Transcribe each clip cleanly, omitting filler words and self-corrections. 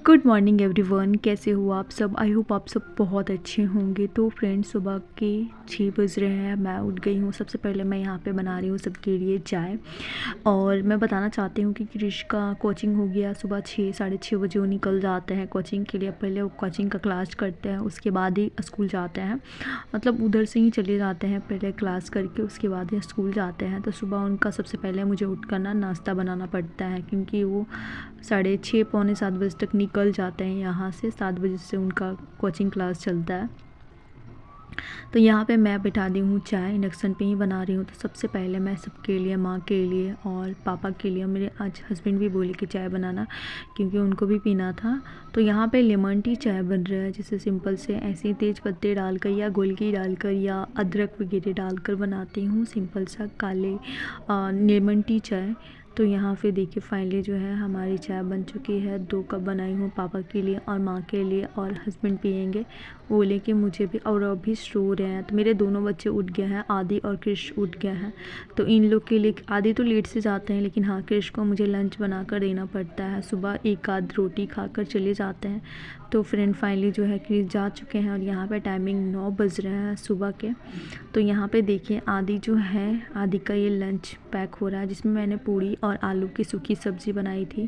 Good morning everyone, कैसे हो आप सब। आई होप आप सब बहुत अच्छे होंगे। तो फ्रेंड्स, सुबह के 6 बज रहे हैं, मैं उठ गई हूँ। सबसे पहले मैं यहाँ पे बना रही हूँ सबके लिए चाय। और मैं बताना चाहती हूँ कि क्रिश का कोचिंग हो गया। सुबह 6 साढ़े 6 बजे वो निकल जाते हैं कोचिंग के लिए। पहले वो कोचिंग का क्लास करते हैं, उसके बाद ही स्कूल जाते हैं। मतलब उधर से ही चले जाते हैं, पहले क्लास करके उसके बाद ही स्कूल जाते हैं। तो सुबह उनका सबसे पहले मुझे उठ कर ना नाश्ता बनाना पड़ता है, क्योंकि वो 6:30 पौने 7 बजे तक निकल जाते हैं यहाँ से। 7 बजे से उनका कोचिंग क्लास चलता है। तो यहाँ पे मैं बिठा दी हूँ चाय, इंडक्शन पे ही बना रही हूँ। तो सबसे पहले मैं सबके लिए, माँ के लिए और पापा के लिए, मेरे आज हस्बैंड भी बोले कि चाय बनाना, क्योंकि उनको भी पीना था। तो यहाँ पे लेमन टी चाय बन रहा है, जैसे सिंपल से ऐसे ही तेज पत्ते डालकर या गोलकी डालकर या अदरक वगैरह डालकर बनाती हूँ सिंपल सा काले लेमन टी चाय। तो यहाँ पे देखिए फाइनली जो है हमारी चाय बन चुकी है। 2 कप बनाई हूँ पापा के लिए और माँ के लिए, और हस्बैंड पियेंगे। वो लेके मुझे भी, और अभी सो रहे हैं। तो मेरे दोनों बच्चे उठ गए हैं, आदि और क्रिश उठ गए हैं। तो इन लोग के लिए, आदि तो लेट से जाते हैं, लेकिन हाँ क्रिश को मुझे लंच बना कर देना पड़ता है। सुबह एक आध रोटी खाकर चले जाते हैं। तो फ्रेंड फाइनली जो है क्रिश जा चुके हैं, और यहाँ पे टाइमिंग 9 बज रहे हैं सुबह के। तो यहाँ पे देखिए आदि जो है, आदि का ये लंच पैक हो रहा है, जिसमें मैंने पूड़ी और आलू की सूखी सब्ज़ी बनाई थी।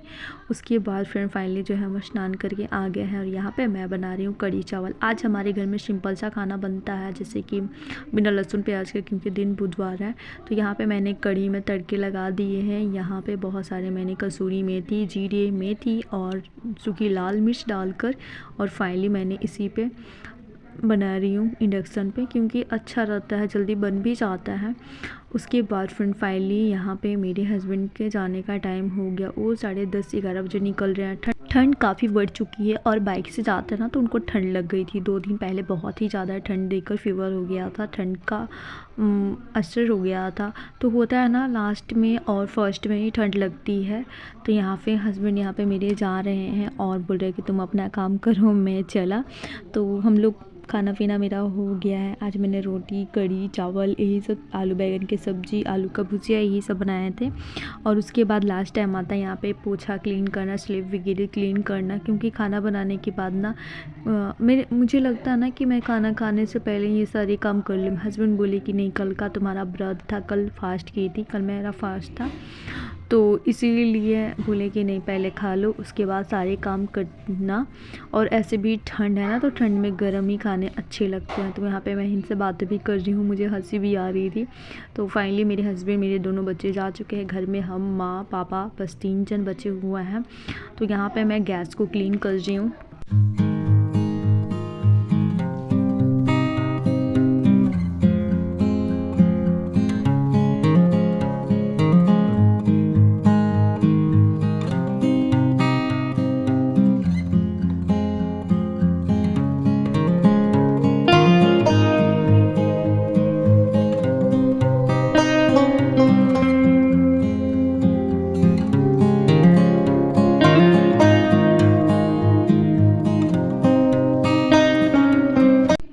उसके बाद फ्रेंड फाइनली जो है हम स्नान करके आ गए हैं, और यहाँ पे मैं बना रही हूँ कढ़ी चावल। आज हमारे घर में सिंपल सा खाना बनता है, जैसे कि बिना लहसुन प्याज के, क्योंकि दिन बुधवार है। तो यहाँ पे मैंने कढ़ी में तड़के लगा दिए हैं। यहाँ पे बहुत सारे मैंने कसूरी मेथी, जीरे, मेथी और सूखी लाल मिर्च डालकर, और फाइनली मैंने इसी पे बना रही हूँ इंडक्शन पे, क्योंकि अच्छा रहता है, जल्दी बन भी जाता है। उसके बाद फ्रेंड फाइनली यहाँ पे मेरे हस्बैंड के जाने का टाइम हो गया। वो 10:30-11 बजे निकल रहे हैं। ठंड काफ़ी बढ़ चुकी है, और बाइक से जाते हैं ना तो उनको ठंड लग गई थी। 2 दिन पहले बहुत ही ज़्यादा ठंड देकर फीवर हो गया था, ठंड का असर हो गया था। तो होता है ना, लास्ट में और फर्स्ट में ही ठंड लगती है। तो यहाँ पे हस्बैंड यहाँ पे मेरे जा रहे हैं और बोल रहे हैं कि तुम अपना काम करो, मैं चला। तो हम लोग, खाना पीना मेरा हो गया है। आज मैंने रोटी, कढ़ी चावल, यही सब, आलू बैंगन की सब्ज़ी, आलू का भुजिया, यही सब बनाए थे। और उसके बाद लास्ट टाइम आता है यहाँ पे पोछा क्लीन करना, स्लेब वगैरह क्लीन करना, क्योंकि खाना बनाने के बाद ना मुझे लगता है ना कि मैं खाना खाने से पहले ये सारे काम कर लूँ। हस्बैंड बोले कि नहीं, कल का तुम्हारा व्रत था, कल फास्ट की थी, कल मेरा फास्ट था, तो इसीलिए बोले कि नहीं, पहले खा लो उसके बाद सारे काम करना। और ऐसे भी ठंड है ना, तो ठंड में गर्म ही खाने अच्छे लगते हैं। तो यहाँ पे मैं इनसे बातें भी कर रही हूँ, मुझे हंसी भी आ रही थी। तो फाइनली मेरे हस्बैंड, मेरे दोनों बच्चे जा चुके हैं घर में। हम, माँ, पापा, बस 3 जन बचे हुए हैं। तो यहाँ पे मैं गैस को क्लीन कर रही हूँ।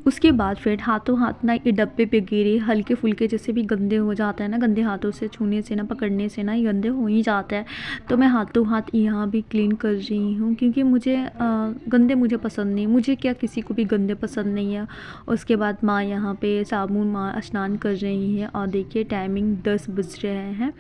उसके बाद फिर हाथों हाथ ना, ये डब्बे पे गिरे हल्के फुल्के जैसे भी गंदे हो जाते हैं ना, गंदे हाथों से छूने से ना, पकड़ने से ना, ये गंदे हो ही जाते हैं। तो मैं हाथों हाथ यहाँ भी क्लीन कर रही हूँ, क्योंकि मुझे गंदे मुझे पसंद नहीं, मुझे क्या किसी को भी गंदे पसंद नहीं है। उसके बाद माँ यहाँ पे साबुन, माँ स्नान कर रही है, और देखिए टाइमिंग 10 बज रहे हैं,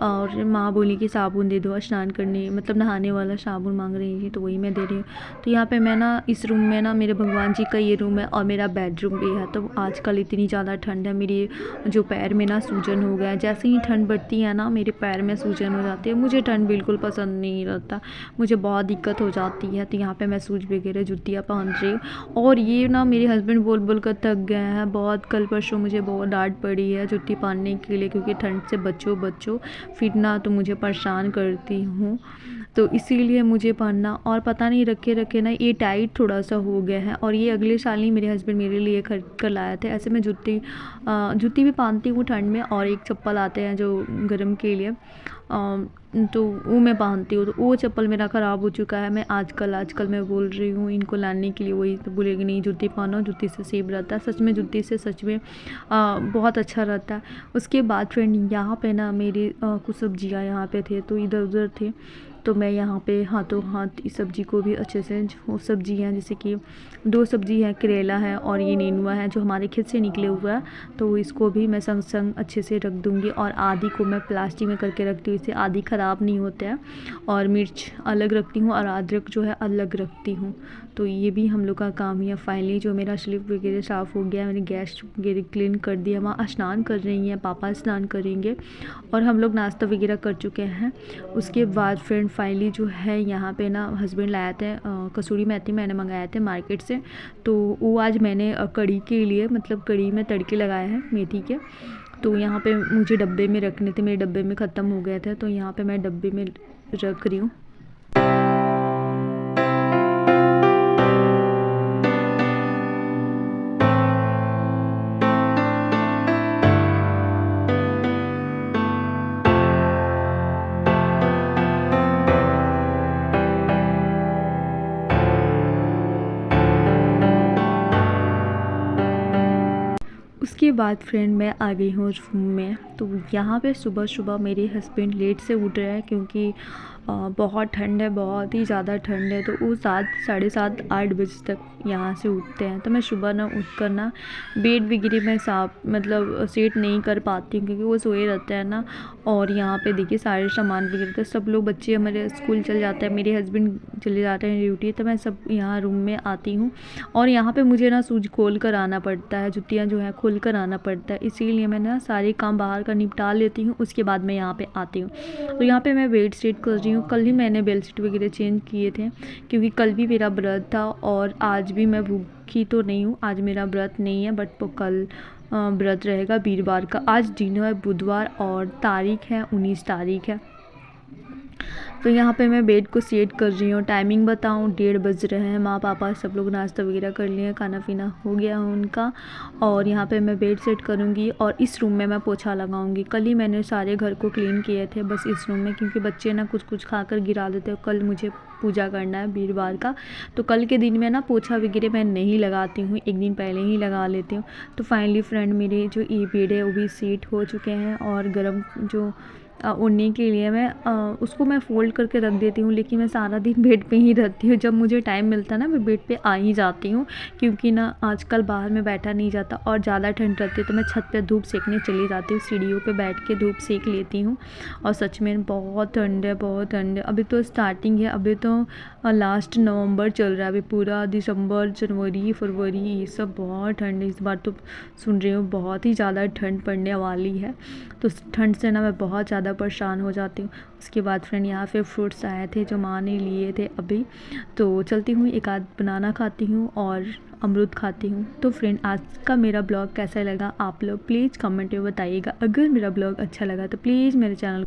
और माँ बोली कि साबुन दे दो स्नान करने, मतलब नहाने वाला साबुन मांग रही थी, तो वही मैं दे रही हूँ। तो यहाँ पे मैं ना, इस रूम में ना, मेरे भगवान जी का ये रूम है और मेरा बेडरूम भी है। तो आजकल इतनी ज़्यादा ठंड है, मेरी जो पैर में ना सूजन हो गया है। जैसे ही ठंड बढ़ती है ना, मेरे पैर में सूजन हो जाती है। मुझे ठंड बिल्कुल पसंद नहीं रहता, मुझे बहुत दिक्कत हो जाती है। तो यहाँ पे मैं शूज वगैरह जूतियाँ पहन रही हूँ। और ये ना मेरे हस्बैंड बोल बोल कर थक गए हैं बहुत। कल परसों मुझे बहुत डांट पड़ी है जूती पहनने के लिए, क्योंकि ठंड से बचो फिर ना, तो मुझे परेशान करती हूँ, तो इसीलिए मुझे पहनना। और पता नहीं रखे रखे ना ये टाइट थोड़ा सा हो गया है। और ये अगले साल ही मेरे हस्बैंड मेरे लिए खरीद कर लाए थे। ऐसे मैं जूती भी पहनती हूँ ठंड में, और एक चप्पल आते हैं जो गर्म के लिए, तो वो मैं पहनती हूँ। तो वो चप्पल मेरा ख़राब हो चुका है। मैं आजकल मैं बोल रही हूँ इनको लाने के लिए, वही तो बोलेगी नहीं, जूती पहनो, जूती से सेफ रहता है। सच में जूती से सच में बहुत अच्छा रहता है। उसके बाद फ्रेंड यहाँ पे ना मेरी कुछ सब्जियाँ यहाँ पे थे, तो इधर उधर थे, तो मैं यहाँ पे हाथों हाथ इस सब्ज़ी को भी अच्छे से, जो सब्ज़ी हैं जैसे कि 2 सब्ज़ी है, करेला है और ये नेनुआ है जो हमारे खेत से निकले हुआ है, तो इसको भी मैं संग संग अच्छे से रख दूँगी। और आदि को मैं प्लास्टिक में करके रखती हूँ, इससे आदि ख़राब नहीं होते हैं। और मिर्च अलग रखती हूँ और अदरक जो है अलग रखती हूँ। तो ये भी हम लोग का काम ही है। फाइनली जो मेरा स्लिप वगैरह साफ़ हो गया, मैंने गैस वगैरह क्लीन कर दिया। माँ स्नान कर रही हैं, पापा स्नान करेंगे और हम लोग नाश्ता वगैरह कर चुके हैं। उसके बाद फ्रेंड फाइनली जो है यहाँ पे ना हस्बैंड लाए थे कसूरी मेथी, मैंने मंगाए थे मार्केट से। तो वो आज मैंने कड़ी के लिए, मतलब कड़ी में तड़के लगाए हैं मेथी के। तो यहाँ पे मुझे डब्बे में रखने थे, मेरे डब्बे में ख़त्म हो गए थे, तो यहाँ पे मैं डब्बे में रख रही हूँ। उसके बाद फ्रेंड मैं आ गई हूँ रूम में। तो यहाँ पे सुबह सुबह मेरे हस्बैंड लेट से उठ रहे हैं क्योंकि बहुत ठंड है, बहुत ही ज़्यादा ठंड है। तो वो 7, साढ़े 7, 8 बजे तक यहाँ से उठते हैं। तो मैं सुबह ना उठ कर ना बेड वगैरह में साफ मतलब सेट नहीं कर पाती हूँ क्योंकि वो सोए रहते हैं ना। और यहाँ पे देखिए सारे सामान वगैरह, तो सब लोग बच्चे हमारे स्कूल चले जाते हैं, मेरे हस्बैंड चले जाते हैं ड्यूटी, तो मैं सब यहाँ रूम में आती हूँ। और यहाँ पे मुझे ना सूज खोल कर आना पड़ता है, जुतियाँ जो है खोल कर आना पड़ता है, इसीलिए मैं ना सारे काम बाहर का निपटा लेती हूँ, उसके बाद मैं यहाँ पे आती हूँ। तो यहाँ पे मैं बेड सेट कर रही हूँ। कल ही मैंने बेडशीट वगैरह चेंज किए थे क्योंकि कल भी मेरा व्रत था और आज भी मैं भूखी तो नहीं हूँ, आज मेरा व्रत नहीं है, बट कल व्रत रहेगा वीरवार का। आज दिन है बुधवार और तारीख है 19 तारीख है। तो यहाँ पे मैं बेड को सेट कर रही हूँ। टाइमिंग बताऊँ 1:30 बज रहे हैं। माँ पापा सब लोग नाश्ता वगैरह कर लिए, खाना पीना हो गया है उनका। और यहाँ पे मैं बेड सेट करूँगी और इस रूम में मैं पोछा लगाऊँगी। कल ही मैंने सारे घर को क्लीन किए थे, बस इस रूम में, क्योंकि बच्चे ना कुछ कुछ खाकर गिरा देते हैं। कल मुझे पूजा करना है वीरवार का, तो कल के दिन में ना पोछा वगैरह मैं नहीं लगाती हूँ, एक दिन पहले ही लगा लेती हूँ। तो फाइनली फ्रेंड मेरे जो ये बेड है वो भी सेट हो चुके हैं और गर्म जो ओढ़ने के लिए मैं उसको मैं फ़ोल्ड करके रख देती हूँ। लेकिन मैं सारा दिन बेड पे ही रहती हूँ, जब मुझे टाइम मिलता है ना मैं बेड पे आ ही जाती हूँ, क्योंकि ना आजकल बाहर में बैठा नहीं जाता और ज़्यादा ठंड रहती है। तो मैं छत पे धूप सेकने चली जाती हूँ, सीढ़ियों पे बैठ के धूप सेक लेती हूँ। और सच में बहुत ठंड है, बहुत ठंड है। अभी तो स्टार्टिंग है, अभी तो लास्ट नवंबर चल रहा है, अभी पूरा दिसंबर, जनवरी, फरवरी, ये सब बहुत ठंड है। इस बार तो सुन रही हूँ बहुत ही ज़्यादा ठंड पड़ने वाली है। तो ठंड से ना मैं बहुत ज़्यादा परेशान हो जाती हूँ। उसके बाद फ्रेंड यहाँ पे फ्रूट्स आए थे जो माँ ने लिए थे अभी, तो चलती हूँ, एक आध बनाना खाती हूँ और अमरूद खाती हूँ। तो फ्रेंड आज का मेरा ब्लॉग कैसा लगा आप लोग प्लीज़ कमेंट में बताइएगा। अगर मेरा ब्लॉग अच्छा लगा तो प्लीज़ मेरे चैनल